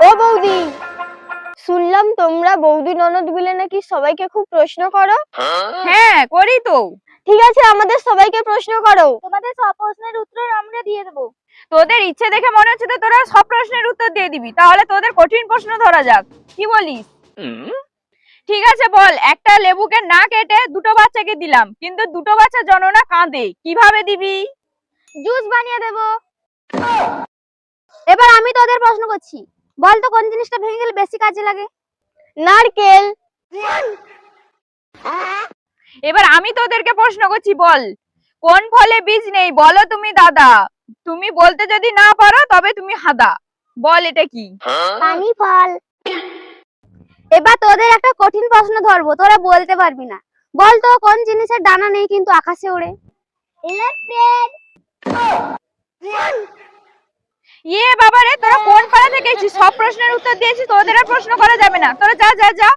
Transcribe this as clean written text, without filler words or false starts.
ও বৌদি, শুনলাম তোমরা বৌদি ননদ মিলে নাকি সবাইকে খুব প্রশ্ন করো। হ্যাঁ করি তো। ঠিক আছে, আমাদের সবাইকে প্রশ্ন করো। তোমাদের সব প্রশ্নের উত্তর আমরা দিয়ে দেবো। তোদের ইচ্ছে দেখে মনে হচ্ছে তো তোরা সব প্রশ্নের উত্তর দিয়ে দিবি, তাহলে তোদের কঠিন প্রশ্ন ধরা যাক, কি বলিস? ঠিক আছে বল, একটা লেবুকে না কেটে দুটো বাচ্চাকে দিলাম, কিন্তু দুটো বাচ্চা জননা কাঁদে, কিভাবে দিবি? জুস বানিয়ে দেবো। এবার আমি তোদের প্রশ্ন করছি, বল তো কোন জিনিসটা ভেঙে গেলে বেশি কাজে লাগে? নারকেল। এবার আমি তোদেরকে প্রশ্ন করছি, বল কোন ফলে বীজ নেই, বলো তুমি দাদা। তুমি বলতে যদি না পারো তবে তুমি হাদা। বল এটা কি? পানি ফল। এবার তোদের একটা কঠিন প্রশ্ন ধরবো, তোরা বলতে পারবি না। বল তো কোন জিনিসের ডানা নেই কিন্তু আকাশে ওড়ে? এরোপ্লেন। ইয়ে বাবা রে, তোরা কোন পাড়া থেকে এসেছিস? সব প্রশ্নের উত্তর দিয়েছিস, তোদের আর প্রশ্ন করা যাবে না, তোরা যা যা যা।